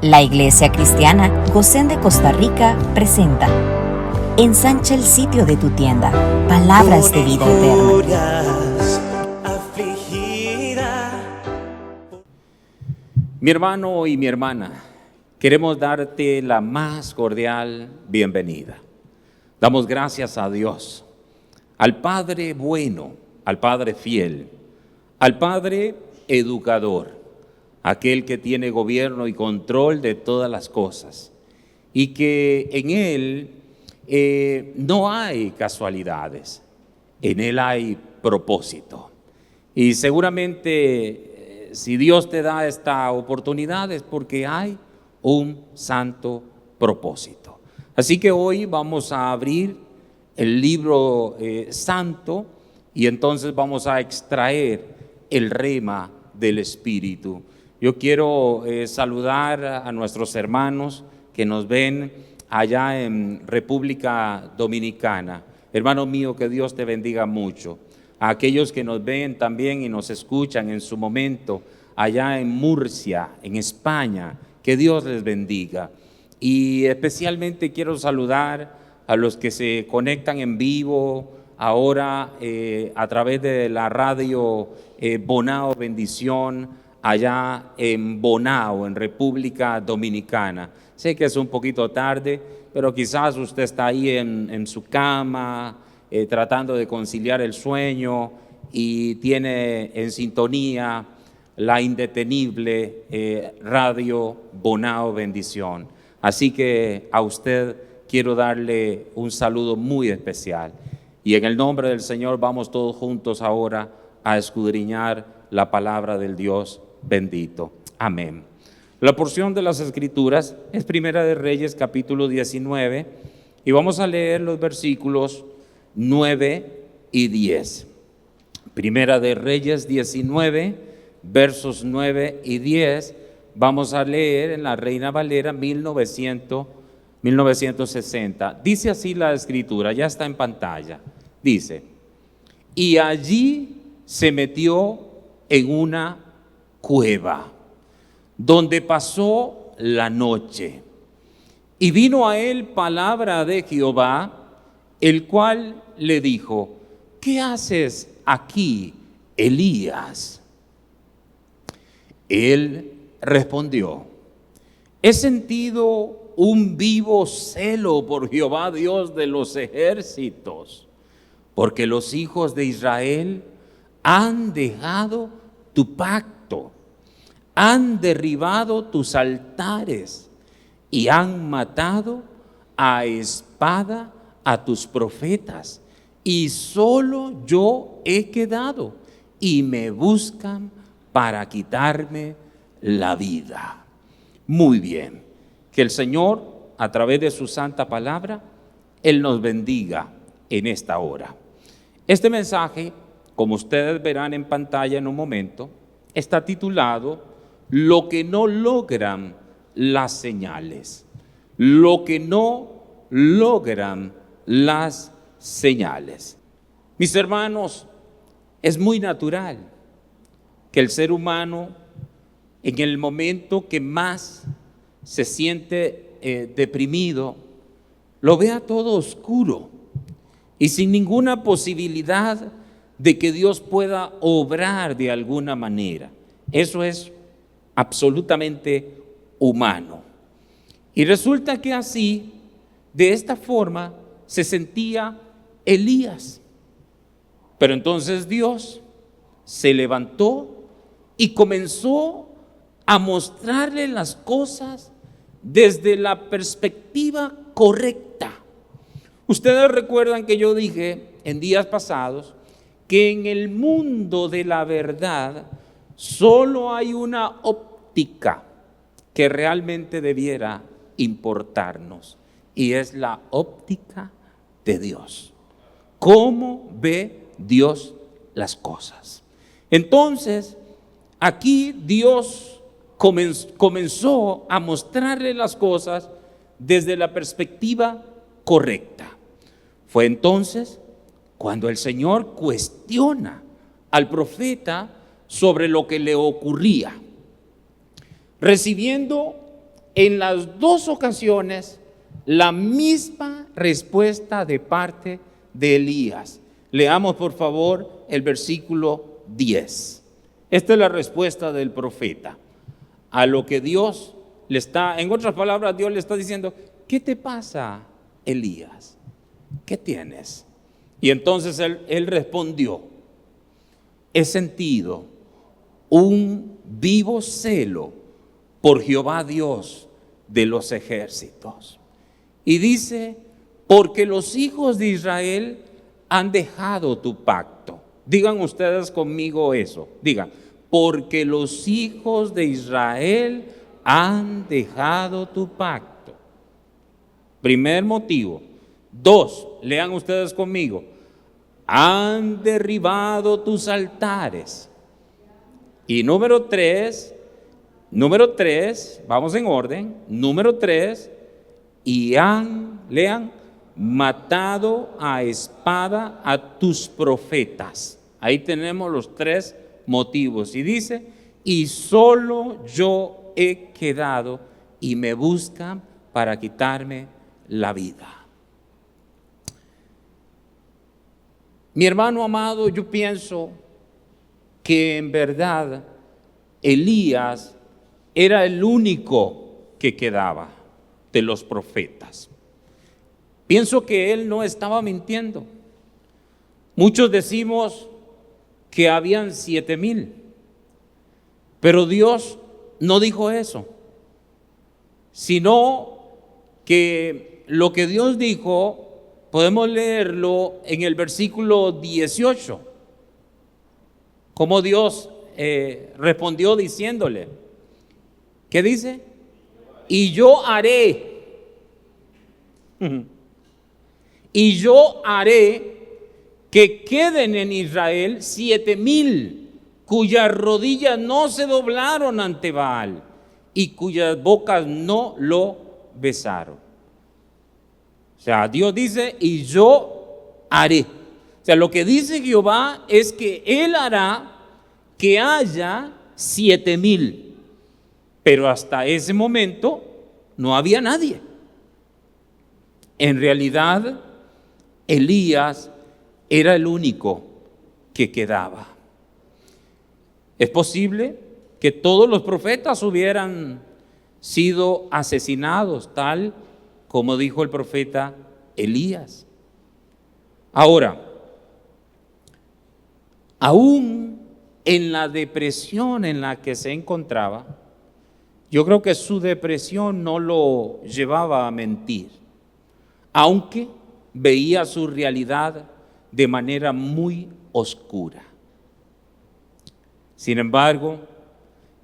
La Iglesia Cristiana Gosén de Costa Rica presenta Ensancha el sitio de tu tienda, palabras de vida eterna. Mi hermano y mi hermana, queremos darte la más cordial bienvenida. Damos gracias a Dios, al Padre bueno, al Padre fiel, al Padre educador, aquel que tiene gobierno y control de todas las cosas y que en Él no hay casualidades, en Él hay propósito. Y seguramente si Dios te da esta oportunidad es porque hay un santo propósito. Así que hoy vamos a abrir el libro santo y entonces vamos a extraer el rema del Espíritu. Yo quiero saludar a nuestros hermanos que nos ven allá en República Dominicana. Hermano mío, que Dios te bendiga mucho. A aquellos que nos ven también y nos escuchan en su momento allá en Murcia, en España, que Dios les bendiga. Y especialmente quiero saludar a los que se conectan en vivo ahora a través de la radio Bonao Bendición, allá en Bonao, en República Dominicana. Sé que es un poquito tarde, pero quizás usted está ahí en su cama, tratando de conciliar el sueño y tiene en sintonía la indetenible radio Bonao Bendición. Así que a usted quiero darle un saludo muy especial. Y en el nombre del Señor vamos todos juntos ahora a escudriñar la palabra del Dios bendito. Amén. La porción de las Escrituras es Primera de Reyes, capítulo 19, y vamos a leer los versículos 9 y 10. Primera de Reyes 19, versos 9 y 10, vamos a leer en la Reina Valera 1960. Dice así la Escritura, ya está en pantalla. Dice: y allí se metió en una cueva, donde pasó la noche. Y vino a él palabra de Jehová, el cual le dijo: ¿qué haces aquí, Elías? Él respondió: he sentido un vivo celo por Jehová, Dios de los ejércitos, porque los hijos de Israel han dejado tu pacto, han derribado tus altares y han matado a espada a tus profetas, y solo yo he quedado y me buscan para quitarme la vida. Muy bien, que el Señor a través de su santa palabra Él nos bendiga en esta hora. Este mensaje, como ustedes verán en pantalla en un momento, está titulado Lo que no logran las señales. Lo que no logran las señales. Mis hermanos, es muy natural que el ser humano, en el momento que más se siente deprimido, lo vea todo oscuro y sin ninguna posibilidad de que Dios pueda obrar de alguna manera. Eso es absolutamente humano. Y resulta que así, de esta forma, se sentía Elías. Pero entonces Dios se levantó y comenzó a mostrarle las cosas desde la perspectiva correcta. Ustedes recuerdan que yo dije en días pasados que en el mundo de la verdad solo hay una óptica que realmente debiera importarnos, y es la óptica de Dios. ¿Cómo ve Dios las cosas? Entonces, aquí Dios comenzó a mostrarle las cosas desde la perspectiva correcta. Fue entonces cuando el Señor cuestiona al profeta sobre lo que le ocurría. Recibiendo en las dos ocasiones la misma respuesta de parte de Elías. Leamos por favor el versículo 10. Esta es la respuesta del profeta a lo que Dios le está, en otras palabras, Dios le está diciendo: ¿qué te pasa, Elías? ¿Qué tienes? Y entonces él respondió: he sentido un vivo celo por Jehová Dios de los ejércitos. Y dice: porque los hijos de Israel han dejado tu pacto. Digan ustedes conmigo eso. Digan: porque los hijos de Israel han dejado tu pacto. Primer motivo. 2, lean ustedes conmigo: han derribado tus altares. Y número 3, vamos en orden. Número 3, y lean, matado a espada a tus profetas. Ahí tenemos los 3 motivos. Y dice: y solo yo he quedado y me buscan para quitarme la vida. Mi hermano amado, yo pienso que en verdad Elías era el único que quedaba de los profetas. Pienso que él no estaba mintiendo. Muchos decimos que habían 7,000, pero Dios no dijo eso, sino que lo que Dios dijo podemos leerlo en el versículo 18, como Dios respondió diciéndole, ¿qué dice? Y yo haré que queden en Israel 7,000 cuyas rodillas no se doblaron ante Baal y cuyas bocas no lo besaron. O sea, Dios dice: y yo haré. O sea, lo que dice Jehová es que Él hará que haya 7,000. Pero hasta ese momento no había nadie. En realidad, Elías era el único que quedaba. Es posible que todos los profetas hubieran sido asesinados, tal como dijo el profeta Elías. Ahora, aún en la depresión en la que se encontraba, yo creo que su depresión no lo llevaba a mentir, aunque veía su realidad de manera muy oscura. Sin embargo,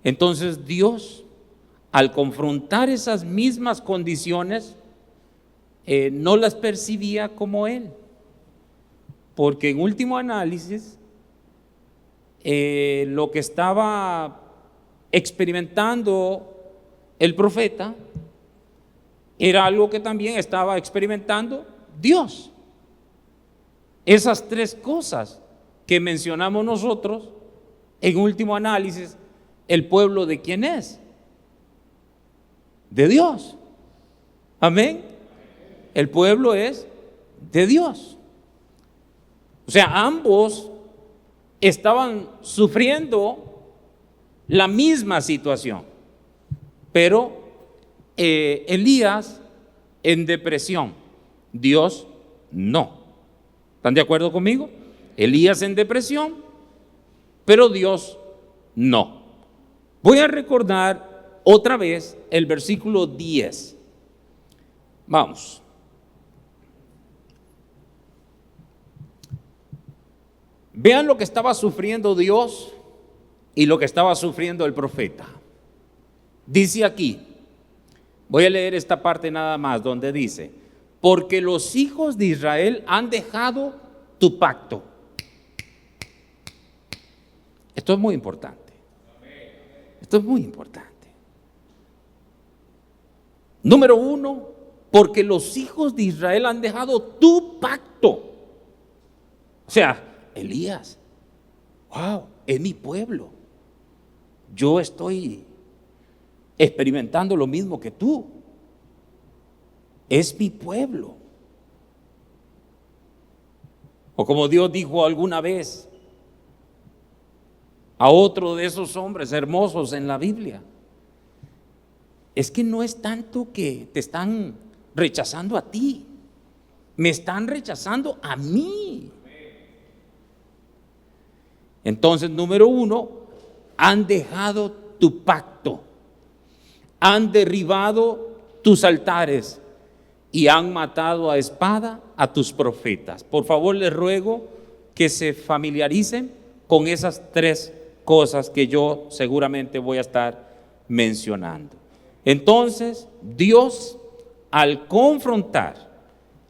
entonces Dios, al confrontar esas mismas condiciones, no las percibía como él, porque en último análisis lo que estaba experimentando el profeta era algo que también estaba experimentando Dios. Esas 3 cosas que mencionamos nosotros, en último análisis, ¿el pueblo de quién es? De Dios. Amén. El pueblo es de Dios. O sea, ambos estaban sufriendo la misma situación, pero Elías en depresión, Dios no. ¿Están de acuerdo conmigo? Elías en depresión, pero Dios no. Voy a recordar otra vez el versículo 10. Vamos. Vean lo que estaba sufriendo Dios y lo que estaba sufriendo el profeta. Dice aquí, voy a leer esta parte nada más, donde dice: porque los hijos de Israel han dejado tu pacto. Esto es muy importante. Esto es muy importante. Número 1, porque los hijos de Israel han dejado tu pacto. O sea, Elías, wow, es mi pueblo. Yo estoy experimentando lo mismo que tú. Es mi pueblo. O como Dios dijo alguna vez a otro de esos hombres hermosos en la Biblia, es que no es tanto que te están rechazando a ti, me están rechazando a mí. Entonces, número uno, han dejado tu pacto, han derribado tus altares y han matado a espada a tus profetas. Por favor, les ruego que se familiaricen con esas tres cosas que yo seguramente voy a estar mencionando. Entonces, Dios, al confrontar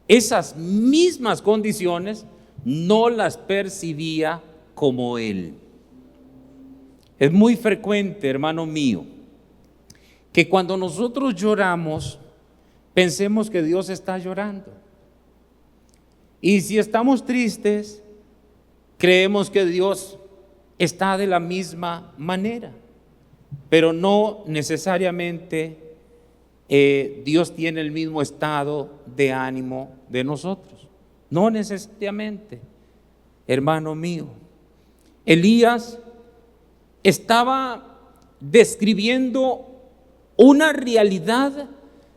esas mismas condiciones, no las percibía como Él. Es muy frecuente, hermano mío, que cuando nosotros lloramos, pensemos que Dios está llorando. Y si estamos tristes, creemos que Dios está de la misma manera. Pero no necesariamente Dios tiene el mismo estado de ánimo de nosotros. No necesariamente, hermano mío. Elías estaba describiendo una realidad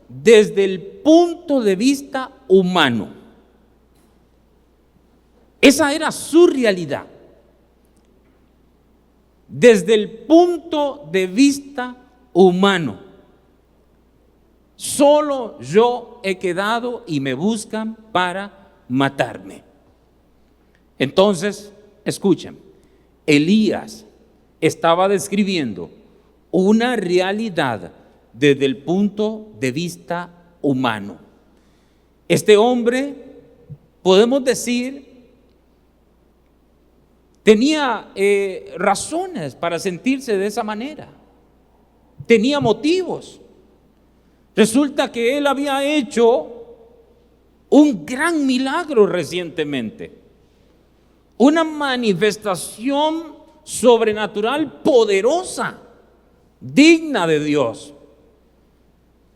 desde el punto de vista humano. Esa era su realidad. Desde el punto de vista humano. Solo yo he quedado y me buscan para matarme. Entonces, escuchen, Elías estaba describiendo una realidad desde el punto de vista humano. Este hombre, podemos decir, tenía razones para sentirse de esa manera. Tenía motivos. Resulta que él había hecho un gran milagro recientemente. Una manifestación sobrenatural poderosa, digna de Dios.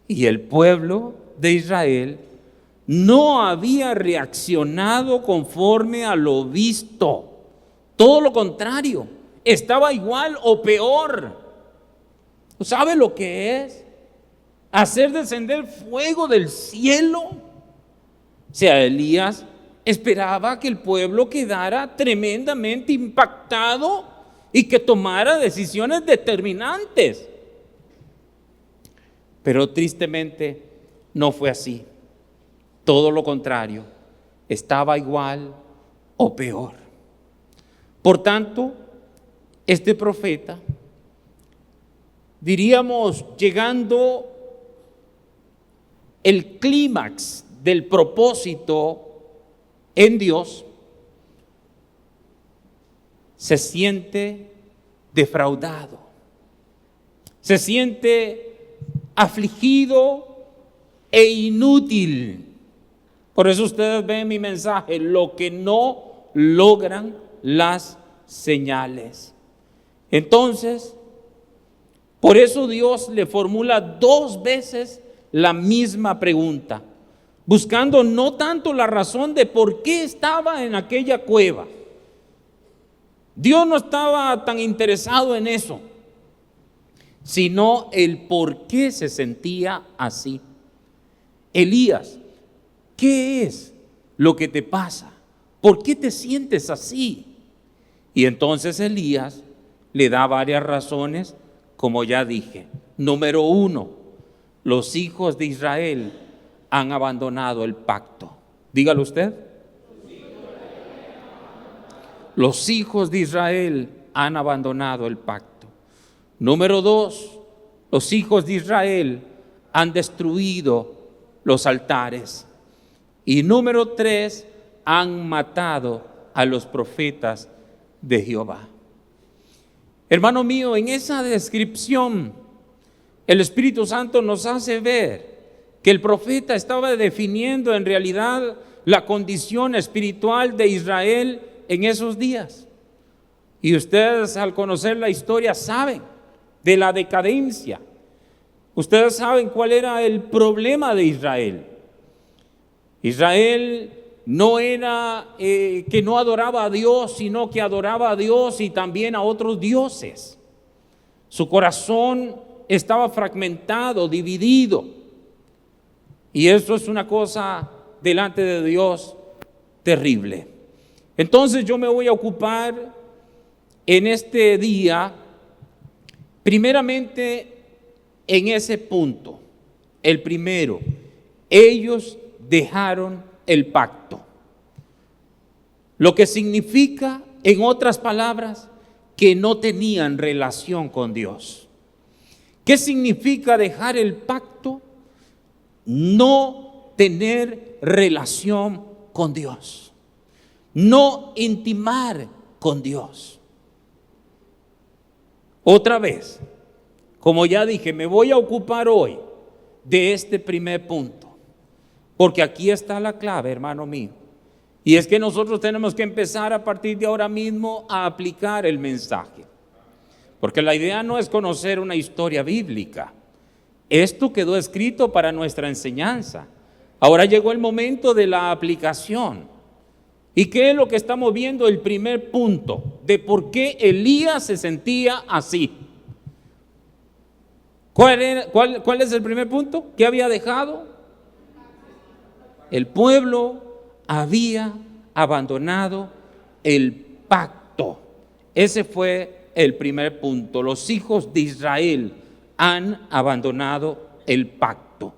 Y el pueblo de Israel no había reaccionado conforme a lo visto. Todo lo contrario, estaba igual o peor. ¿Sabe lo que es? Hacer descender fuego del cielo. O sea, Elías esperaba que el pueblo quedara tremendamente impactado y que tomara decisiones determinantes. Pero tristemente no fue así. Todo lo contrario, estaba igual o peor. Por tanto, este profeta, diríamos, llegando el clímax del propósito en Dios, se siente defraudado, se siente afligido e inútil. Por eso ustedes ven mi mensaje, lo que no logran las señales. Entonces, por eso Dios le formula 2 veces la misma pregunta, buscando no tanto la razón de por qué estaba en aquella cueva. Dios no estaba tan interesado en eso, sino el por qué se sentía así. Elías, ¿qué es lo que te pasa? ¿Por qué te sientes así? Y entonces Elías le da varias razones, como ya dije. Número 1, los hijos de Israel han abandonado el pacto. Dígalo usted. Los hijos de Israel han abandonado el pacto. Número 2, los hijos de Israel han destruido los altares. Y número 3, han matado a los profetas de Jehová. Hermano mío, en esa descripción, el Espíritu Santo nos hace ver que el profeta estaba definiendo en realidad la condición espiritual de Israel en esos días. Y ustedes, al conocer la historia, saben de la decadencia, Ustedes saben cuál era el problema de Israel. Israel no era que no adoraba a Dios, sino que adoraba a Dios y también a otros dioses. Su corazón estaba fragmentado, dividido. Y eso es una cosa delante de Dios terrible. Entonces yo me voy a ocupar en este día, primeramente en ese punto. El primero, ellos dejaron el pacto. Lo que significa, en otras palabras, que no tenían relación con Dios. ¿Qué significa dejar el pacto? No tener relación con Dios. No intimar con Dios. Otra vez, como ya dije, me voy a ocupar hoy de este primer punto, porque aquí está la clave, hermano mío. Y es que nosotros tenemos que empezar a partir de ahora mismo a aplicar el mensaje. Porque la idea no es conocer una historia bíblica. Esto quedó escrito para nuestra enseñanza. Ahora llegó el momento de la aplicación. ¿Y qué es lo que estamos viendo? El primer punto de por qué Elías se sentía así. ¿Cuál es el primer punto? ¿Qué había dejado? El pueblo había abandonado el pacto. Ese fue el primer punto. Los hijos de Israel han abandonado el pacto.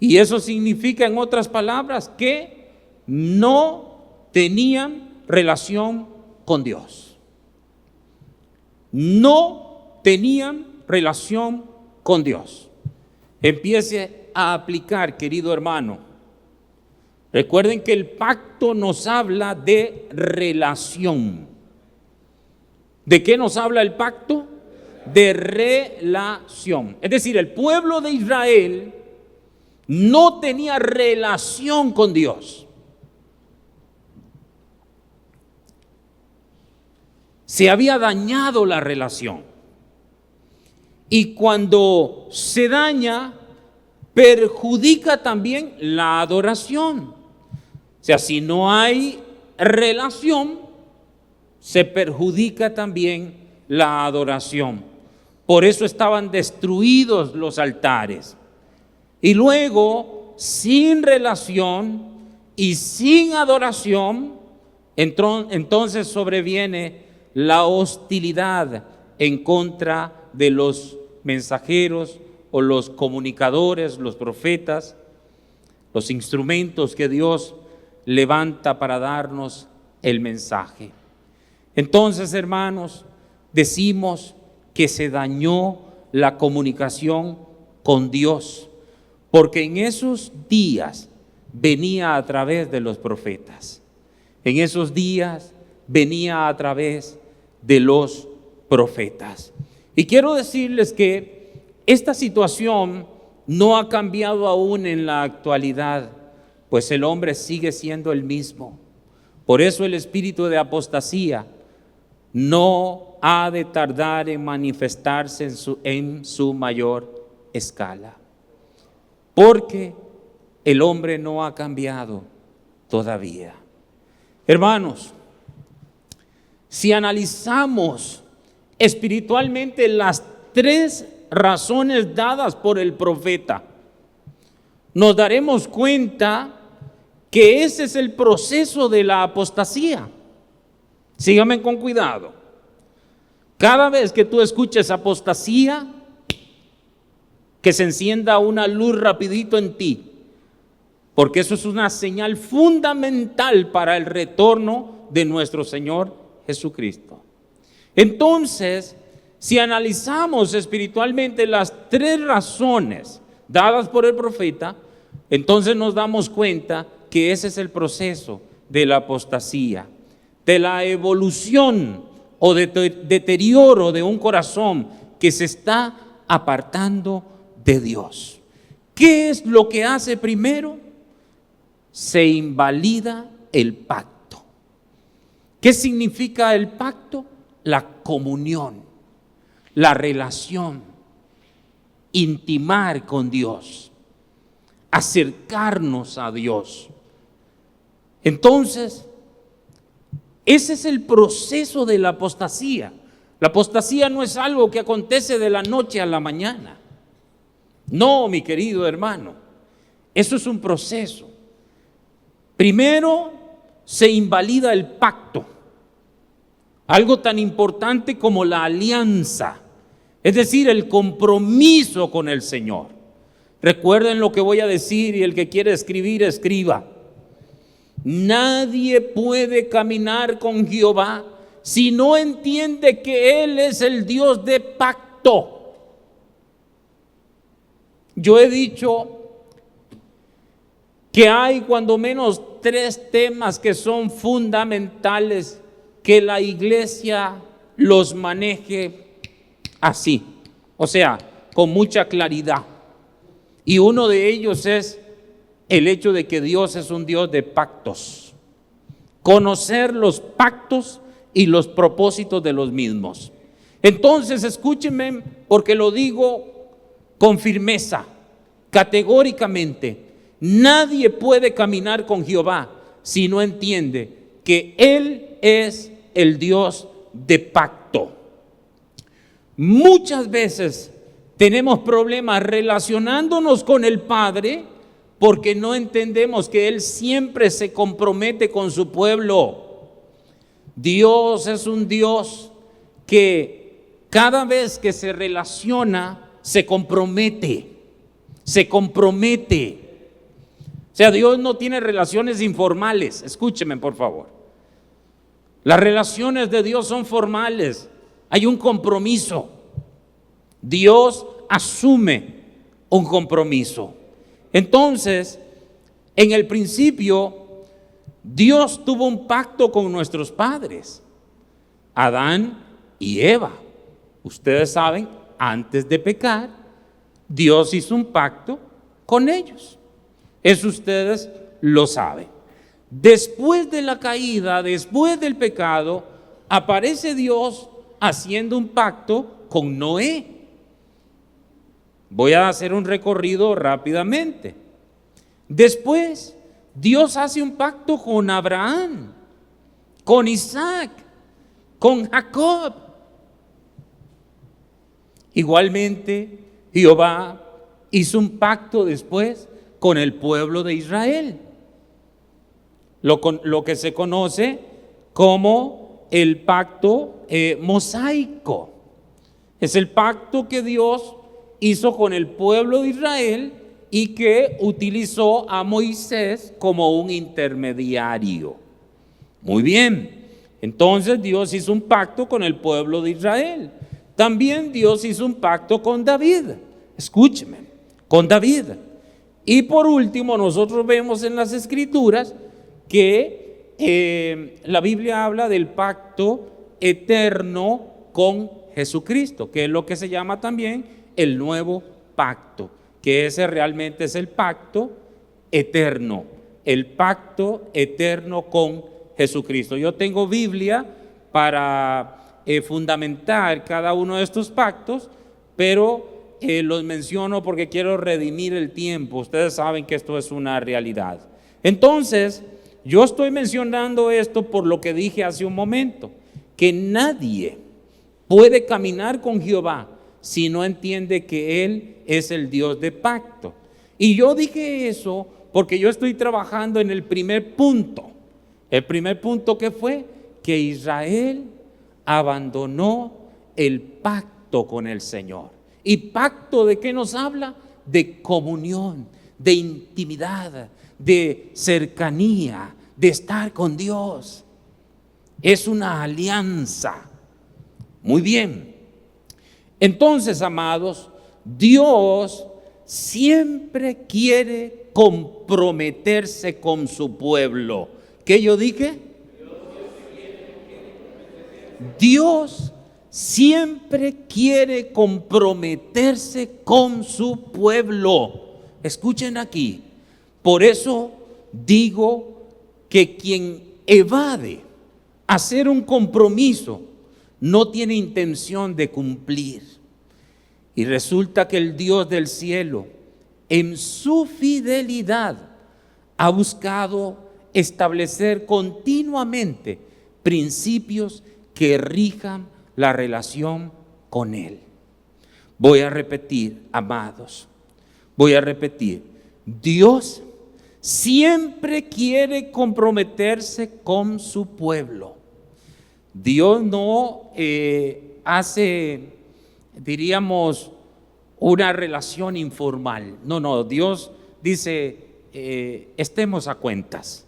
Y eso significa, en otras palabras, que no tenían relación con Dios. No tenían relación con Dios. Empiece a aplicar, querido hermano. Recuerden que el pacto nos habla de relación. ¿De qué nos habla el pacto? De relación. Es decir, el pueblo de Israel no tenía relación con Dios. Se había dañado la relación. Y cuando se daña, perjudica también la adoración. O sea, si no hay relación, se perjudica también la adoración. Por eso estaban destruidos los altares. Y luego, sin relación y sin adoración, entonces sobreviene la hostilidad en contra de los mensajeros o los comunicadores, los profetas, los instrumentos que Dios levanta para darnos el mensaje. Entonces, hermanos, decimos que se dañó la comunicación con Dios, porque en esos días venía a través de los profetas. En esos días venía a través de los profetas. Y quiero decirles que esta situación no ha cambiado aún en la actualidad, pues el hombre sigue siendo el mismo. Por eso el espíritu de apostasía no ha de tardar en manifestarse en su mayor escala, porque el hombre no ha cambiado todavía. Hermanos, si analizamos espiritualmente las tres razones dadas por el profeta, nos daremos cuenta que ese es el proceso de la apostasía. Síganme con cuidado. Cada vez que tú escuches apostasía, que se encienda una luz rapidito en ti, porque eso es una señal fundamental para el retorno de nuestro Señor Jesucristo. Entonces, si analizamos espiritualmente las tres razones dadas por el profeta, entonces nos damos cuenta que ese es el proceso de la apostasía, de la evolución o de deterioro de un corazón que se está apartando de Dios. ¿Qué es lo que hace primero? Se invalida el pacto. ¿Qué significa el pacto? La comunión, la relación. intimar con Dios, acercarnos a Dios. Entonces, ese es el proceso de la apostasía. La apostasía no es algo que acontece de la noche a la mañana. No, mi querido hermano, eso es un proceso. Primero se invalida el pacto, algo tan importante como la alianza, es decir, el compromiso con el Señor. Recuerden lo que voy a decir, y el que quiere escribir, escriba. Nadie puede caminar con Jehová si no entiende que Él es el Dios de pacto. Yo he dicho que hay cuando menos 3 temas que son fundamentales que la iglesia los maneje así, o sea, con mucha claridad. Y uno de ellos es el hecho de que Dios es un Dios de pactos. Conocer los pactos y los propósitos de los mismos. Entonces, escúchenme, porque lo digo con firmeza, categóricamente. Nadie puede caminar con Jehová si no entiende que Él es el Dios de pacto. Muchas veces tenemos problemas relacionándonos con el Padre porque no entendemos que Él siempre se compromete con su pueblo. Dios es un Dios que cada vez que se relaciona se compromete. O sea, Dios no tiene relaciones informales. Escúcheme, por favor. Las relaciones de Dios son formales. Hay un compromiso. Dios asume un compromiso. Entonces, en el principio, Dios tuvo un pacto con nuestros padres, Adán y Eva. Ustedes saben, antes de pecar, Dios hizo un pacto con ellos. Eso ustedes lo saben. Después de la caída, después del pecado, aparece Dios haciendo un pacto con Noé. Voy a hacer un recorrido rápidamente. Después, Dios hace un pacto con Abraham, con Isaac, con Jacob. Igualmente, Jehová hizo un pacto después con el pueblo de Israel, lo que se conoce como el pacto mosaico. Es el pacto que Dios hizo con el pueblo de Israel y que utilizó a Moisés como un intermediario. Muy bien, entonces Dios hizo un pacto con el pueblo de Israel. También Dios hizo un pacto con David. Escúcheme, con David. Y por último, nosotros vemos en las Escrituras que la Biblia habla del pacto eterno con Jesucristo, que es lo que se llama también el nuevo pacto, que ese realmente es el pacto eterno con Jesucristo. Yo tengo Biblia para fundamentar cada uno de estos pactos, pero los menciono porque quiero redimir el tiempo. Ustedes saben que esto es una realidad. Entonces, yo estoy mencionando esto por lo que dije hace un momento, que nadie puede caminar con Jehová si no entiende que Él es el Dios de pacto. Y yo dije eso porque yo estoy trabajando en el primer punto. El primer punto que fue que Israel abandonó el pacto con el Señor. ¿Y pacto de qué nos habla? De comunión, de intimidad, de cercanía, de estar con Dios. Es una alianza. Muy bien. Entonces, amados, Dios siempre quiere comprometerse con su pueblo. ¿Qué yo dije? Dios siempre quiere comprometerse con su pueblo. Escuchen aquí. Por eso digo que quien evade hacer un compromiso no tiene intención de cumplir. Y resulta que el Dios del cielo, en su fidelidad, ha buscado establecer continuamente principios que rijan la relación con Él. Voy a repetir, amados, Dios siempre quiere comprometerse con su pueblo. Dios no hace, diríamos, una relación informal. No, Dios dice, estemos a cuentas,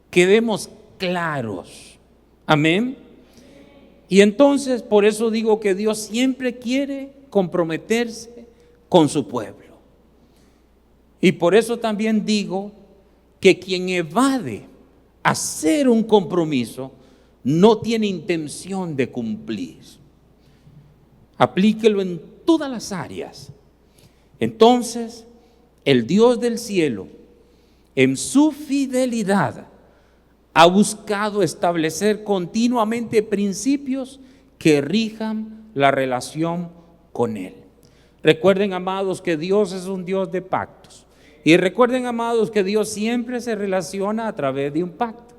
quedemos claros. Amén. Y entonces, por eso digo que Dios siempre quiere comprometerse con su pueblo. Y por eso también digo que quien evade hacer un compromiso no tiene intención de cumplir. Aplíquelo en todas las áreas. Entonces, el Dios del cielo, en su fidelidad, ha buscado establecer continuamente principios que rijan la relación con Él. Recuerden, amados, que Dios es un Dios de pactos. Y recuerden, amados, que Dios siempre se relaciona a través de un pacto.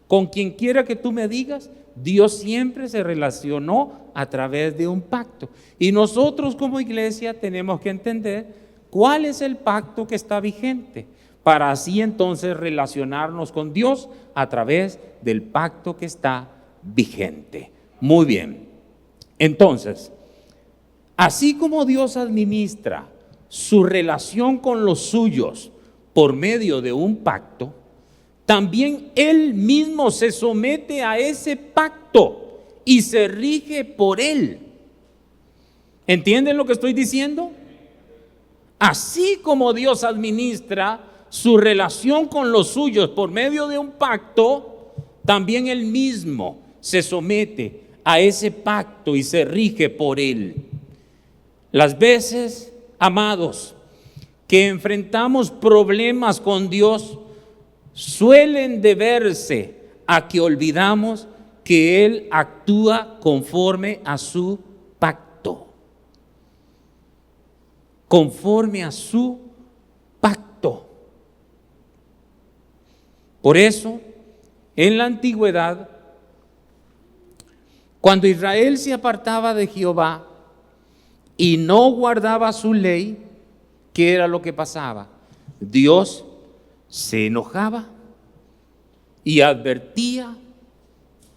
Con quien quiera que tú me digas, Dios siempre se relacionó a través de un pacto. Y nosotros como iglesia tenemos que entender cuál es el pacto que está vigente, para así entonces relacionarnos con Dios a través del pacto que está vigente. Muy bien. Entonces, así como Dios administra su relación con los suyos por medio de un pacto, también Él mismo se somete a ese pacto y se rige por Él. ¿Entienden lo que estoy diciendo? Así como Dios administra su relación con los suyos por medio de un pacto, también Él mismo se somete a ese pacto y se rige por Él. Las veces, amados, que enfrentamos problemas con Dios, suelen deberse a que olvidamos que Él actúa conforme a su pacto. Conforme a su pacto. Por eso, en la antigüedad, cuando Israel se apartaba de Jehová y no guardaba su ley, ¿qué era lo que pasaba? Dios se enojaba y advertía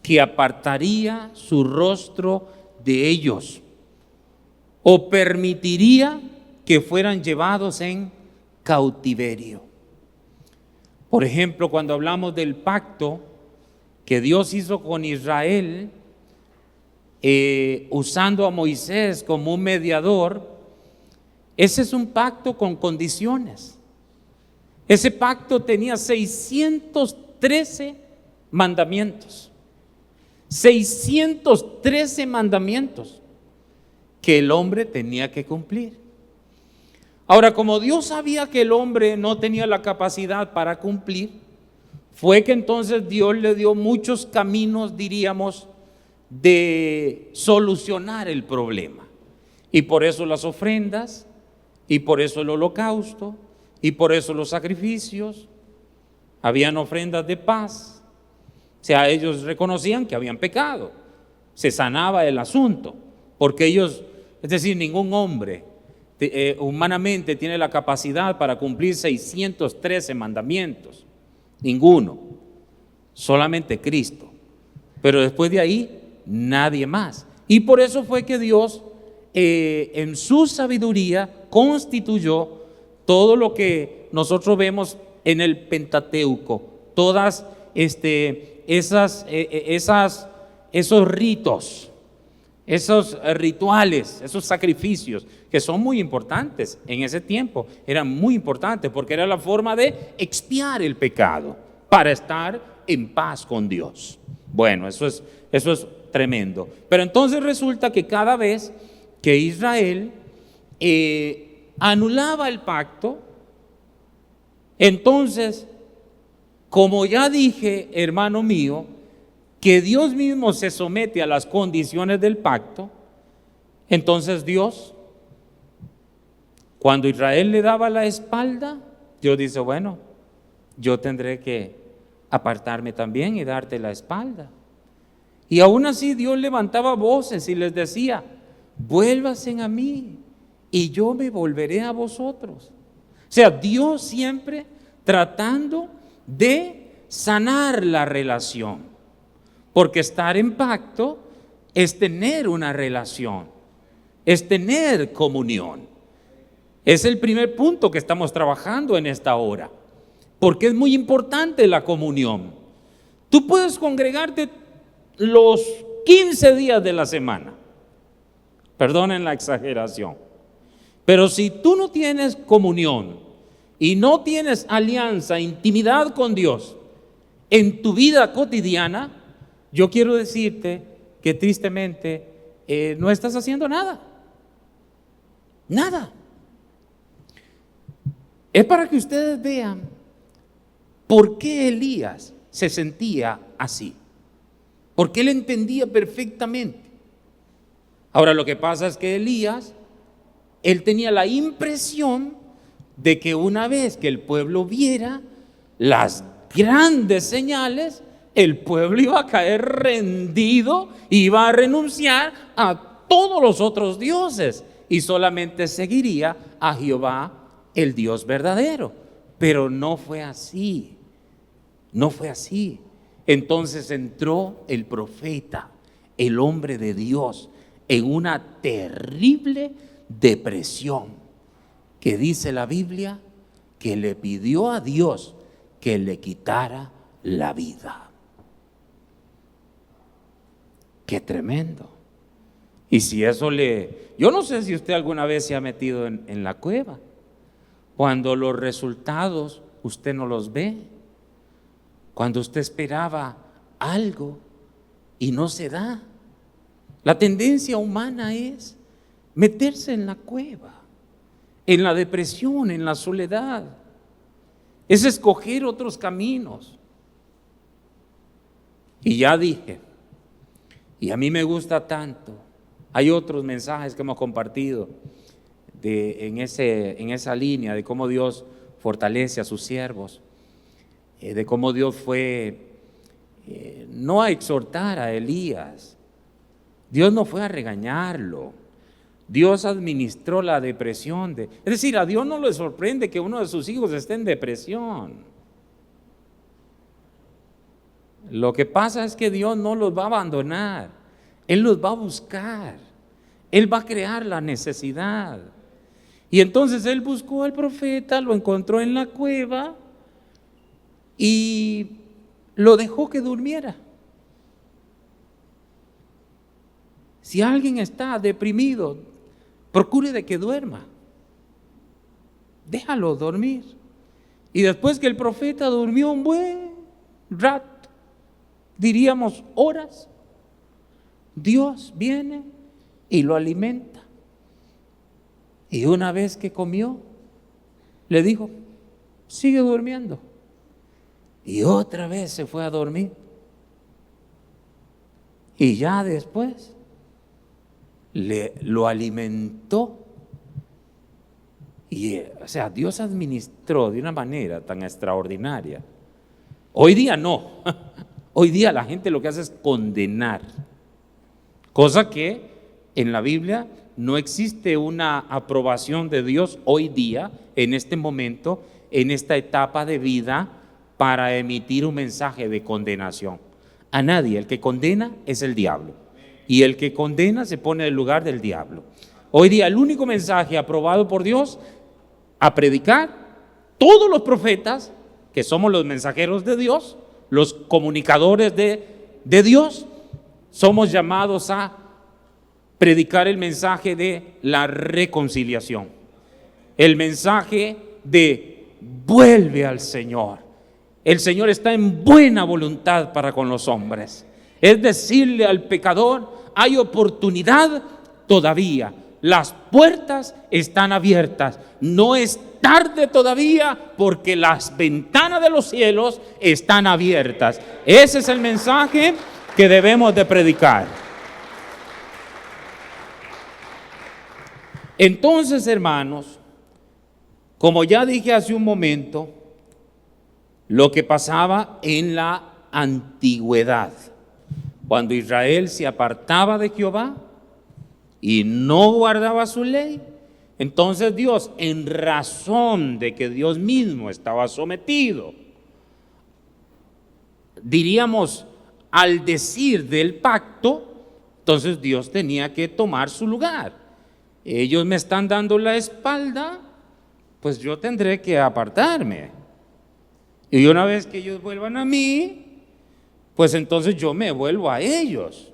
que apartaría su rostro de ellos o permitiría que fueran llevados en cautiverio. Por ejemplo, cuando hablamos del pacto que Dios hizo con Israel, usando a Moisés como un mediador, ese es un pacto con condiciones. Ese pacto tenía 613 mandamientos. 613 mandamientos que el hombre tenía que cumplir. Ahora, como Dios sabía que el hombre no tenía la capacidad para cumplir, fue que entonces Dios le dio muchos caminos, diríamos, de solucionar el problema. Y por eso las ofrendas, y por eso el holocausto, y por eso los sacrificios. Habían ofrendas de paz. O sea, ellos reconocían que habían pecado. Se sanaba el asunto, porque ellos, es decir, ningún hombre humanamente tiene la capacidad para cumplir 613 mandamientos. Ninguno. Solamente Cristo. Pero después de ahí, nadie más. Y por eso fue que Dios, en su sabiduría, constituyó todo lo que nosotros vemos en el Pentateuco, todas esos ritos, esos rituales, esos sacrificios que son muy importantes en ese tiempo. Eran muy importantes porque era la forma de expiar el pecado para estar en paz con Dios. Bueno, eso es tremendo. Pero entonces resulta que cada vez que Israel anulaba el pacto, entonces, como ya dije, hermano mío, que Dios mismo se somete a las condiciones del pacto, entonces Dios Cuando Israel le daba la espalda, Dios dice, bueno, yo tendré que apartarme también y darte la espalda. Y aún así Dios levantaba voces y les decía, vuélvanse a mí y yo me volveré a vosotros. O sea, Dios siempre tratando de sanar la relación, porque estar en pacto es tener una relación, es tener comunión. Es el primer punto que estamos trabajando en esta hora, porque es muy importante la comunión. Tú puedes congregarte los 15 días de la semana, perdonen la exageración, pero si tú no tienes comunión y no tienes alianza, intimidad con Dios en tu vida cotidiana, yo quiero decirte que tristemente no estás haciendo nada. Nada. Es para que ustedes vean por qué Elías se sentía así. Porque él entendía perfectamente. Ahora lo que pasa es que Elías, él tenía la impresión de que una vez que el pueblo viera las grandes señales, el pueblo iba a caer rendido, iba a renunciar a todos los otros dioses y solamente seguiría a Jehová, el Dios verdadero. Pero no fue así, no fue así. Entonces entró el profeta, el hombre de Dios, en una terrible depresión, que dice la Biblia que le pidió a Dios que le quitara la vida. Qué tremendo. Y si eso yo no sé si usted alguna vez se ha metido en la cueva, cuando los resultados usted no los ve, cuando usted esperaba algo y no se da. La tendencia humana es meterse en la cueva, en la depresión, en la soledad. Es escoger otros caminos. Y ya dije, y a mí me gusta tanto, hay otros mensajes que hemos compartido en esa línea de cómo Dios fortalece a sus siervos, de cómo Dios fue no a exhortar a Elías, Dios no fue a regañarlo, Dios administró la depresión. Es decir, a Dios no le sorprende que uno de sus hijos esté en depresión. Lo que pasa es que Dios no los va a abandonar, Él los va a buscar, Él va a crear la necesidad. Y entonces Él buscó al profeta, lo encontró en la cueva y lo dejó que durmiera. Si alguien está deprimido, procure de que duerma. Déjalo dormir. Y después que el profeta durmió un buen rato, diríamos horas, Dios viene y lo alimenta. Y una vez que comió, le dijo, sigue durmiendo. Y otra vez se fue a dormir. Y ya después lo alimentó. Y, o sea, Dios administró de una manera tan extraordinaria. Hoy día no. Hoy día la gente lo que hace es condenar. Cosa que en la Biblia no existe una aprobación de Dios hoy día, en este momento, en esta etapa de vida, para emitir un mensaje de condenación. A nadie. El que condena es el diablo. Y el que condena se pone en el lugar del diablo. Hoy día el único mensaje aprobado por Dios a predicar, todos los profetas, que somos los mensajeros de Dios, los comunicadores de Dios, somos llamados a predicar el mensaje de la reconciliación, el mensaje de vuelve al Señor. El Señor está en buena voluntad para con los hombres. Es decirle al pecador, hay oportunidad todavía, las puertas están abiertas, no es tarde todavía porque las ventanas de los cielos están abiertas. Ese es el mensaje que debemos de predicar. Entonces, hermanos, Como ya dije hace un momento, lo que pasaba en la antigüedad, cuando Israel se apartaba de Jehová y no guardaba su ley, entonces Dios, en razón de que Dios mismo estaba sometido, diríamos, al decir del pacto, entonces Dios tenía que tomar su lugar. Ellos me están dando la espalda, pues yo tendré que apartarme. Y una vez que ellos vuelvan a mí, pues entonces yo me vuelvo a ellos.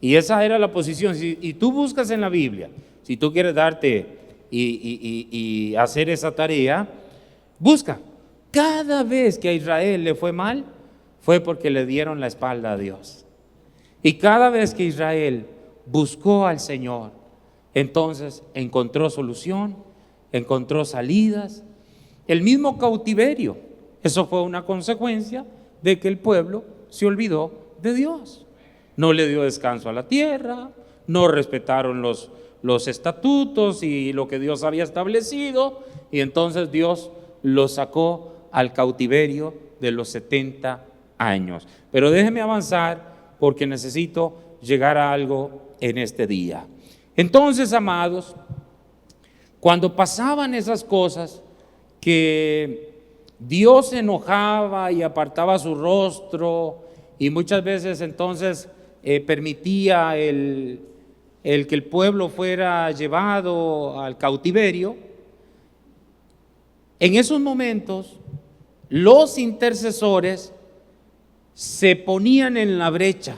Y esa era la posición. Y tú buscas en la Biblia, si tú quieres darte y hacer esa tarea, busca. Cada vez que a Israel le fue mal, fue porque le dieron la espalda a Dios. Y cada vez que Israel buscó al Señor, entonces encontró solución, encontró salidas. El mismo cautiverio, eso fue una consecuencia de que el pueblo se olvidó de Dios. No le dio descanso a la tierra, no respetaron los estatutos y lo que Dios había establecido, y entonces Dios los sacó al cautiverio de los 70 años. Pero déjeme avanzar porque necesito llegar a algo en este día. Entonces, amados, cuando pasaban esas cosas, que Dios se enojaba y apartaba su rostro, y muchas veces entonces permitía el que el pueblo fuera llevado al cautiverio, en esos momentos los intercesores se ponían en la brecha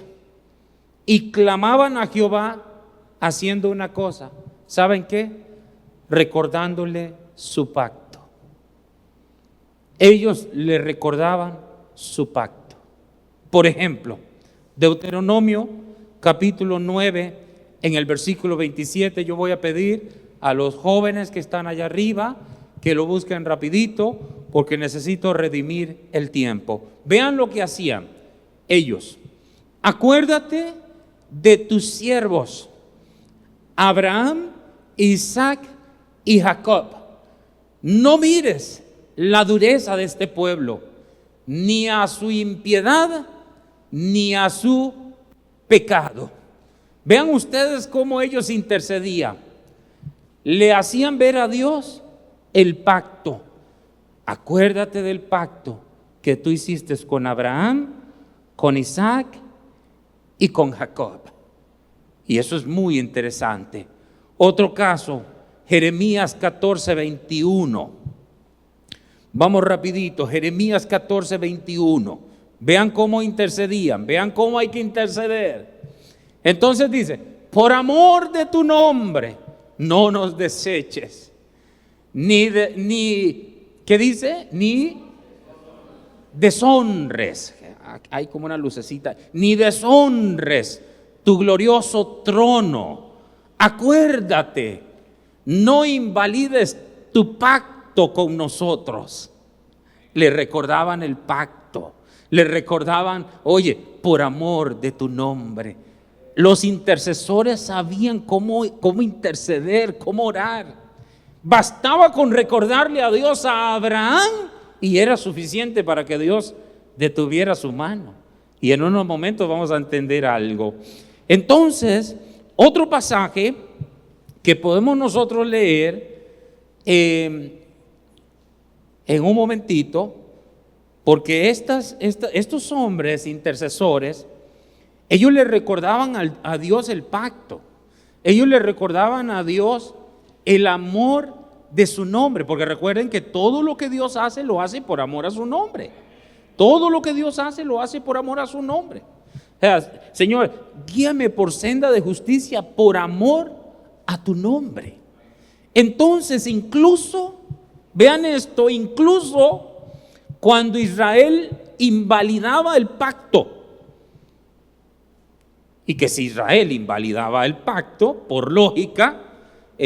y clamaban a Jehová haciendo una cosa. ¿Saben qué? Recordándole su pacto. Ellos le recordaban su pacto. Por ejemplo, Deuteronomio capítulo 9, en el versículo 27, yo voy a pedir a los jóvenes que están allá arriba que lo busquen rapidito, porque necesito redimir el tiempo. Vean lo que hacían ellos. Acuérdate de tus siervos, Abraham, Isaac y Jacob. No mires la dureza de este pueblo, ni a su impiedad, ni a su pecado. Vean ustedes cómo ellos intercedían. Le hacían ver a Dios el pacto. Acuérdate del pacto que tú hiciste con Abraham, con Isaac y con Jacob. Y eso es muy interesante. Otro caso, Jeremías 14, 21. Vamos rapidito, Jeremías 14, 21. Vean cómo intercedían, vean cómo hay que interceder. Entonces dice, por amor de tu nombre, no nos deseches, ¿qué dice? Ni deshonres, hay como una lucecita, ni deshonres tu glorioso trono. Acuérdate, no invalides tu pacto con nosotros. Le recordaban el pacto, le recordaban, oye, por amor de tu nombre. Los intercesores sabían cómo interceder, cómo orar. Bastaba con recordarle a Dios a Abraham y era suficiente para que Dios detuviera su mano. Y en unos momentos vamos a entender algo. Entonces, otro pasaje que podemos nosotros leer en un momentito, porque estos hombres intercesores, ellos le recordaban a Dios el pacto. Ellos le recordaban a Dios el amor de su nombre, porque recuerden que todo lo que Dios hace, lo hace por amor a su nombre. Todo lo que Dios hace, lo hace por amor a su nombre. O sea, Señor, guíame por senda de justicia por amor a tu nombre. Entonces, incluso, vean esto, incluso cuando Israel invalidaba el pacto, y que si Israel invalidaba el pacto, por lógica,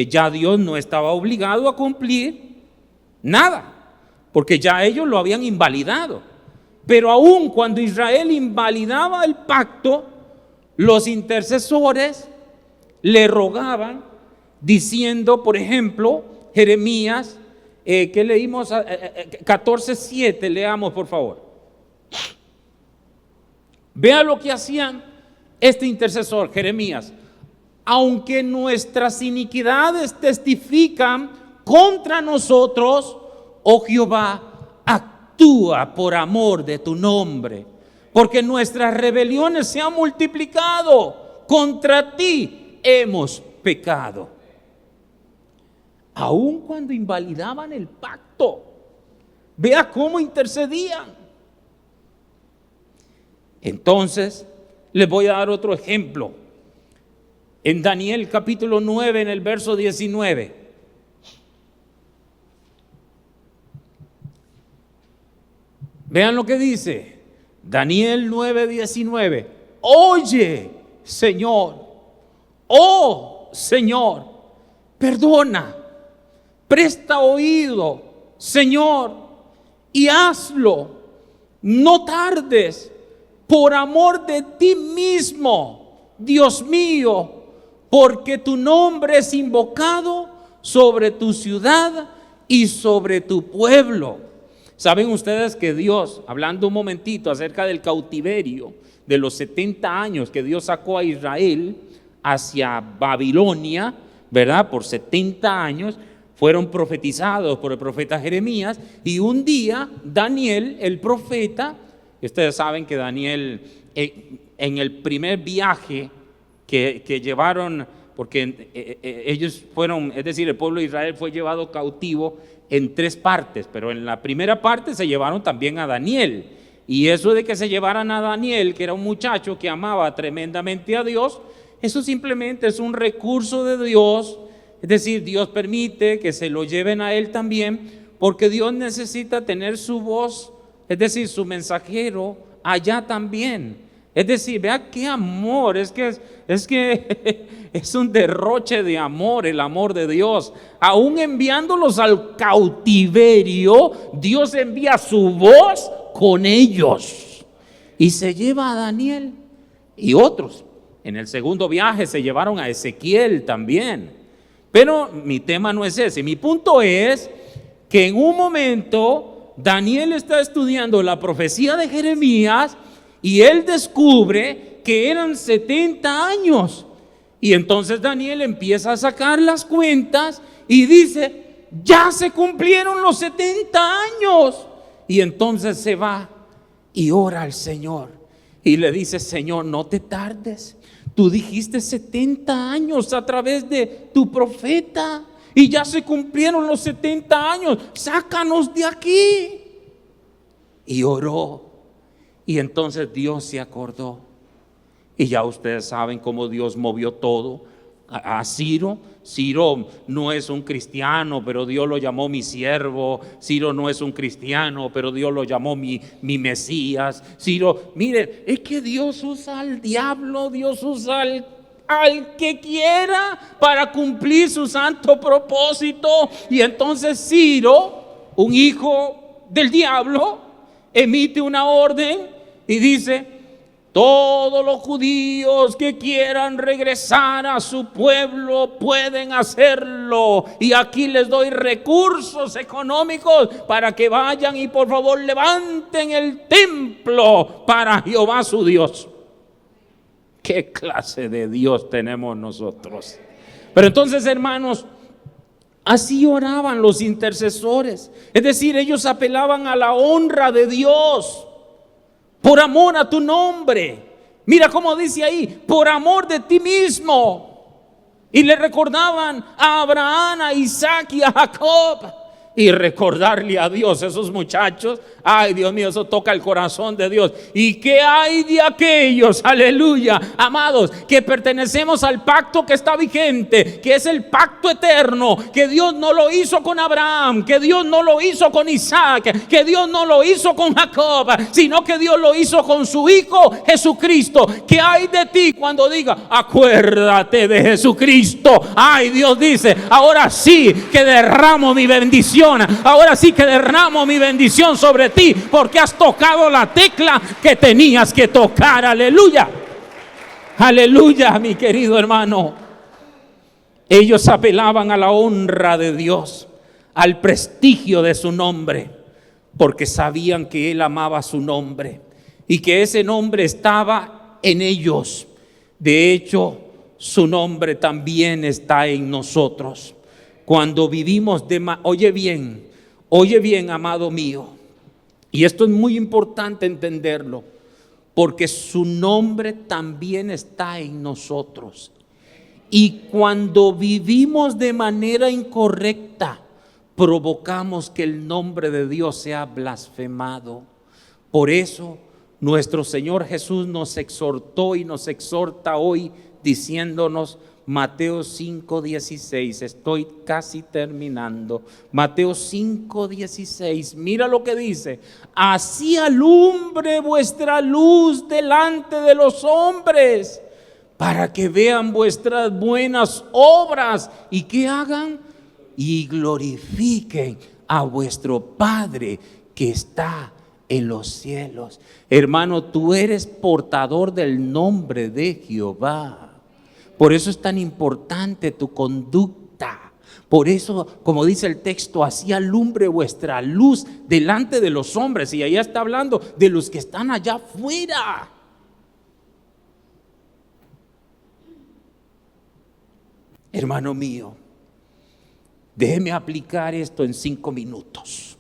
ya Dios no estaba obligado a cumplir nada, porque ya ellos lo habían invalidado. Pero aún cuando Israel invalidaba el pacto, los intercesores le rogaban, diciendo, por ejemplo, Jeremías que leímos 14:7, leamos por favor. Vea lo que hacían este intercesor, Jeremías. Aunque nuestras iniquidades testifican contra nosotros, oh Jehová, actúa por amor de tu nombre, porque nuestras rebeliones se han multiplicado, contra ti hemos pecado. Aun cuando invalidaban el pacto, vea cómo intercedían. Entonces, les voy a dar otro ejemplo. En Daniel capítulo 9, en el verso 19. Vean lo que dice. Daniel 9:19. Oye, Señor, oh Señor, perdona, presta oído, Señor, y hazlo. No tardes, por amor de ti mismo, Dios mío, porque tu nombre es invocado sobre tu ciudad y sobre tu pueblo. ¿Saben ustedes que Dios, hablando un momentito acerca del cautiverio de los 70 años que Dios sacó a Israel hacia Babilonia, ¿verdad? Por 70 años fueron profetizados por el profeta Jeremías, y un día Daniel, el profeta, ustedes saben que Daniel en el primer viaje que llevaron, porque ellos fueron, es decir, el pueblo de Israel fue llevado cautivo en 3 partes, pero en la primera parte se llevaron también a Daniel. Y eso de que se llevaran a Daniel, que era un muchacho que amaba tremendamente a Dios, eso simplemente es un recurso de Dios. Es decir, Dios permite que se lo lleven a él también, porque Dios necesita tener su voz, es decir, su mensajero allá también. Es decir, vea qué amor, es que es un derroche de amor, el amor de Dios. Aún enviándolos al cautiverio, Dios envía su voz con ellos. Y se lleva a Daniel y otros. En el segundo viaje se llevaron a Ezequiel también. Pero mi tema no es ese. Mi punto es que en un momento Daniel está estudiando la profecía de Jeremías y él descubre que eran 70 años. Y entonces Daniel empieza a sacar las cuentas y dice, ya se cumplieron los 70 años. Y entonces se va y ora al Señor y le dice, Señor, no te tardes. Tú dijiste 70 años a través de tu profeta y ya se cumplieron los 70 años. Sácanos de aquí. Y oró. Y entonces Dios se acordó. Y ya ustedes saben cómo Dios movió todo. A Ciro. Ciro no es un cristiano, pero Dios lo llamó mi siervo. Ciro no es un cristiano, pero Dios lo llamó mi Mesías. Ciro, miren, es que Dios usa al diablo, Dios usa al que quiera para cumplir su santo propósito. Y entonces Ciro, un hijo del diablo, emite una orden y dice, todos los judíos que quieran regresar a su pueblo pueden hacerlo, y aquí les doy recursos económicos para que vayan y por favor levanten el templo para Jehová su Dios. ¿Qué clase de Dios tenemos nosotros? Pero entonces, hermanos, así oraban los intercesores. Es decir, ellos apelaban a la honra de Dios. Por amor a tu nombre. Mira cómo dice ahí, por amor de ti mismo. Y le recordaban a Abraham, a Isaac y a Jacob. Y recordarle a Dios, esos muchachos, ay Dios mío, eso toca el corazón de Dios. ¿Y qué hay de aquellos, aleluya, amados, que pertenecemos al pacto que está vigente, que es el pacto eterno, que Dios no lo hizo con Abraham, que Dios no lo hizo con Isaac, que Dios no lo hizo con Jacob, sino que Dios lo hizo con su Hijo Jesucristo? ¿Qué hay de ti cuando diga, acuérdate de Jesucristo? Ay, Dios dice, ahora sí que derramo mi bendición. Ahora sí que derramo mi bendición sobre ti, porque has tocado la tecla que tenías que tocar. Aleluya. Aleluya, mi querido hermano. Ellos apelaban a la honra de Dios, al prestigio de su nombre, porque sabían que Él amaba su nombre y que ese nombre estaba en ellos. De hecho, su nombre también está en nosotros. Cuando vivimos oye bien, amado mío, y esto es muy importante entenderlo, porque su nombre también está en nosotros. Y cuando vivimos de manera incorrecta, provocamos que el nombre de Dios sea blasfemado. Por eso nuestro Señor Jesús nos exhortó y nos exhorta hoy diciéndonos, Mateo 5:16, estoy casi terminando. Mateo 5:16, mira lo que dice: así alumbre vuestra luz delante de los hombres, para que vean vuestras buenas obras y que hagan y glorifiquen a vuestro Padre que está en los cielos. Hermano, tú eres portador del nombre de Jehová. Por eso es tan importante tu conducta. Por eso, como dice el texto, así alumbre vuestra luz delante de los hombres. Y allá está hablando de los que están allá afuera. Hermano mío, déjeme aplicar esto en 5 minutos.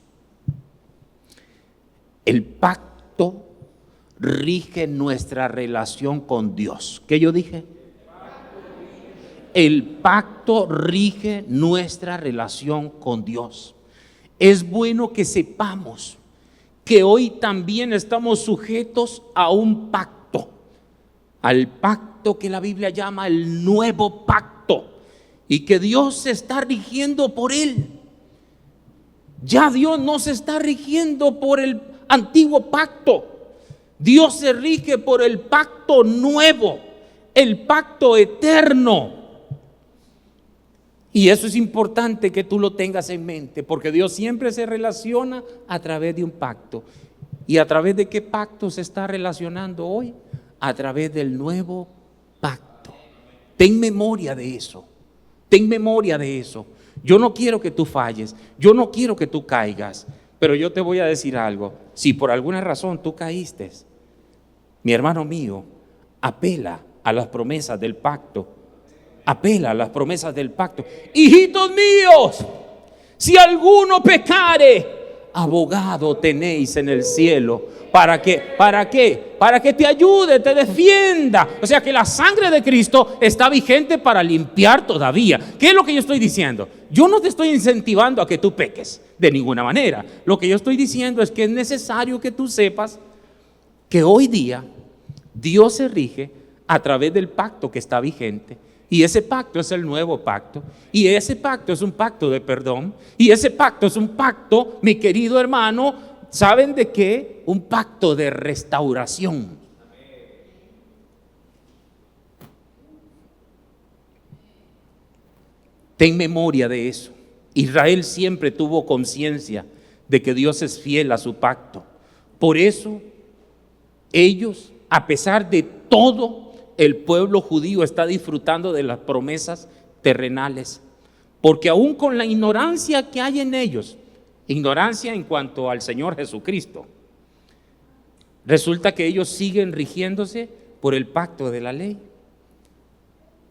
El pacto rige nuestra relación con Dios. ¿Qué yo dije? El pacto rige nuestra relación con Dios. Es bueno que sepamos que hoy también estamos sujetos a un pacto, al pacto que la Biblia llama el nuevo pacto, y que Dios se está rigiendo por él. Ya Dios no se está rigiendo por el antiguo pacto. Dios se rige por el pacto nuevo, el pacto eterno. Y eso es importante que tú lo tengas en mente, porque Dios siempre se relaciona a través de un pacto. ¿Y a través de qué pacto se está relacionando hoy? A través del nuevo pacto. Ten memoria de eso. Ten memoria de eso. Yo no quiero que tú falles. Yo no quiero que tú caigas. Pero yo te voy a decir algo. Si por alguna razón tú caíste, mi hermano mío, apela a las promesas del pacto. Apela a las promesas del pacto. Hijitos míos, si alguno pecare, abogado tenéis en el cielo. ¿Para qué? ¿Para qué? Para que te ayude, te defienda. O sea que la sangre de Cristo está vigente para limpiar todavía. ¿Qué es lo que yo estoy diciendo? Yo no te estoy incentivando a que tú peques de ninguna manera. Lo que yo estoy diciendo es que es necesario que tú sepas que hoy día Dios se rige a través del pacto que está vigente. Y ese pacto es el nuevo pacto. Y ese pacto es un pacto de perdón. Y ese pacto es un pacto, mi querido hermano, ¿saben de qué? Un pacto de restauración. Ten memoria de eso. Israel siempre tuvo conciencia de que Dios es fiel a su pacto. Por eso, ellos, a pesar de todo, el pueblo judío está disfrutando de las promesas terrenales, porque aún con la ignorancia que hay en ellos, ignorancia en cuanto al Señor Jesucristo, resulta que ellos siguen rigiéndose por el pacto de la ley.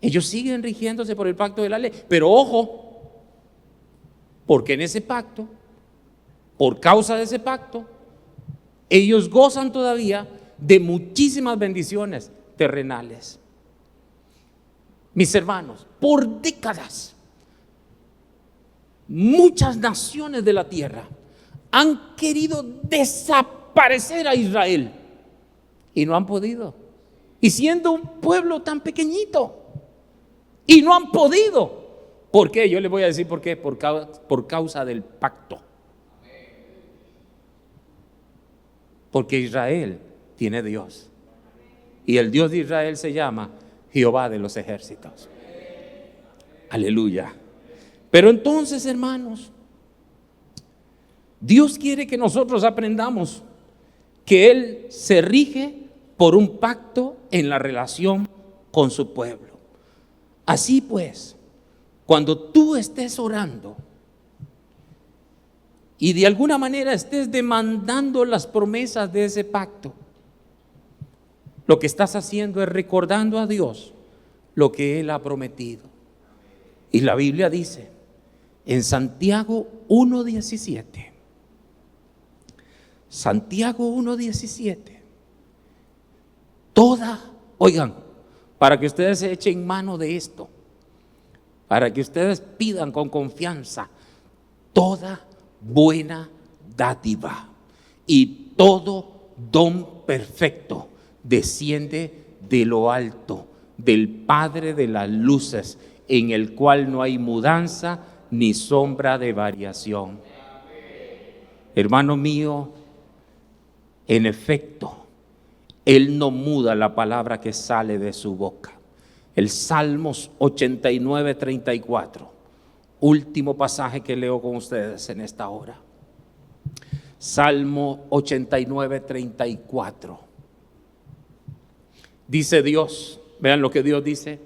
Ellos siguen rigiéndose por el pacto de la ley, pero ojo, porque en ese pacto, por causa de ese pacto, ellos gozan todavía de muchísimas bendiciones terrenales. Mis hermanos, por décadas, muchas naciones de la tierra han querido desaparecer a Israel y no han podido. Y siendo un pueblo tan pequeñito, y no han podido. ¿Por qué? Yo les voy a decir por qué. Por causa del pacto. Porque Israel tiene Dios. Y el Dios de Israel se llama Jehová de los ejércitos. Aleluya. Pero entonces, hermanos, Dios quiere que nosotros aprendamos que Él se rige por un pacto en la relación con su pueblo. Así pues, cuando tú estés orando, y de alguna manera estés demandando las promesas de ese pacto, lo que estás haciendo es recordando a Dios lo que Él ha prometido. Y la Biblia dice en Santiago 1:17, Santiago 1:17, oigan, para que ustedes se echen mano de esto, para que ustedes pidan con confianza, toda buena dádiva y todo don perfecto desciende de lo alto, del Padre de las luces, en el cual no hay mudanza ni sombra de variación. Hermano mío, en efecto, Él no muda la palabra que sale de su boca. El Salmos 89:34, último pasaje que leo con ustedes en esta hora. Salmo 89:34. Dice Dios, vean lo que Dios dice: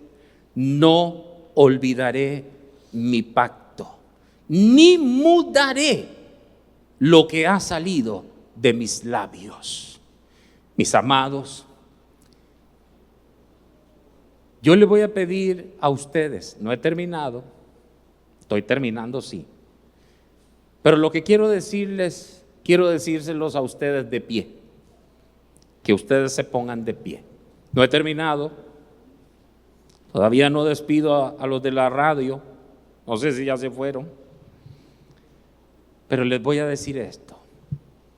no olvidaré mi pacto, ni mudaré lo que ha salido de mis labios. Mis amados, yo le voy a pedir a ustedes, no he terminado, estoy terminando sí, pero lo que quiero decírselos a ustedes de pie, que ustedes se pongan de pie. No he terminado, todavía no despido a los de la radio, no sé si ya se fueron, pero les voy a decir esto,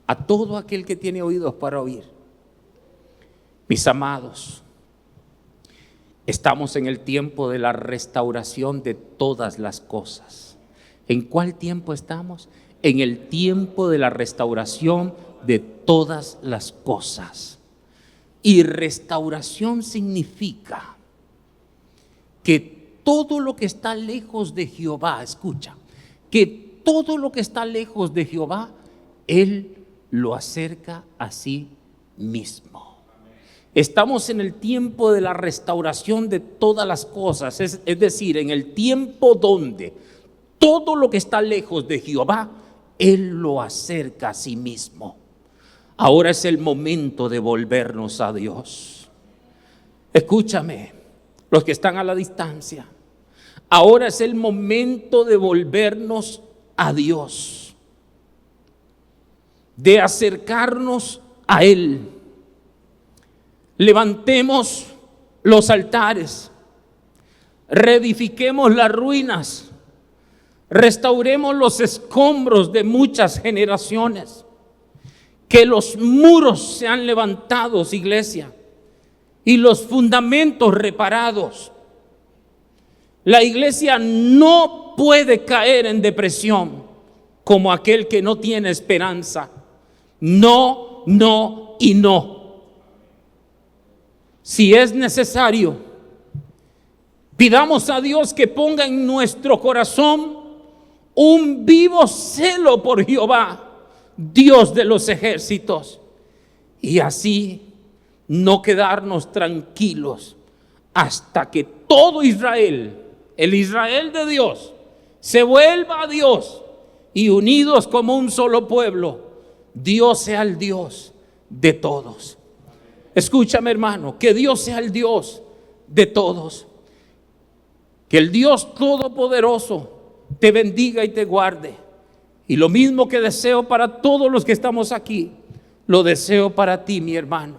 a todo aquel que tiene oídos para oír. Mis amados, estamos en el tiempo de la restauración de todas las cosas. ¿En cuál tiempo estamos? En el tiempo de la restauración de todas las cosas. Y restauración significa que todo lo que está lejos de Jehová, escucha, que todo lo que está lejos de Jehová, Él lo acerca a sí mismo. Estamos en el tiempo de la restauración de todas las cosas, es decir, en el tiempo donde todo lo que está lejos de Jehová, Él lo acerca a sí mismo. Ahora es el momento de volvernos a Dios. Escúchame, los que están a la distancia, ahora es el momento de volvernos a Dios, de acercarnos a Él. Levantemos los altares, reedifiquemos las ruinas, restauremos los escombros de muchas generaciones. Que los muros sean levantados, iglesia, y los fundamentos reparados. La iglesia no puede caer en depresión como aquel que no tiene esperanza. No, no y no. Si es necesario, pidamos a Dios que ponga en nuestro corazón un vivo celo por Jehová, Dios de los ejércitos, y así no quedarnos tranquilos hasta que todo Israel, el Israel de Dios, se vuelva a Dios y unidos como un solo pueblo, Dios sea el Dios de todos. Escúchame, hermano, que Dios sea el Dios de todos, que el Dios todopoderoso te bendiga y te guarde. Y lo mismo que deseo para todos los que estamos aquí, lo deseo para ti, mi hermano.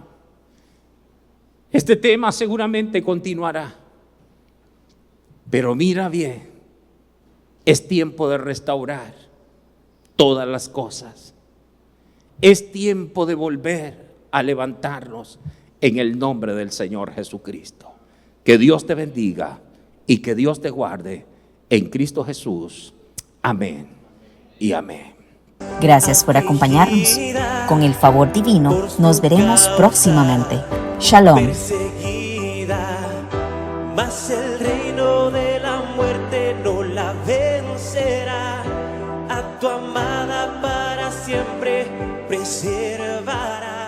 Este tema seguramente continuará, pero mira bien, es tiempo de restaurar todas las cosas. Es tiempo de volver a levantarnos en el nombre del Señor Jesucristo. Que Dios te bendiga y que Dios te guarde en Cristo Jesús. Amén y amén. Gracias por acompañarnos. Con el favor divino, nos veremos próximamente. Shalom. Perseguida, mas el reino de la muerte no la vencerá. A tu amada para siempre preservará.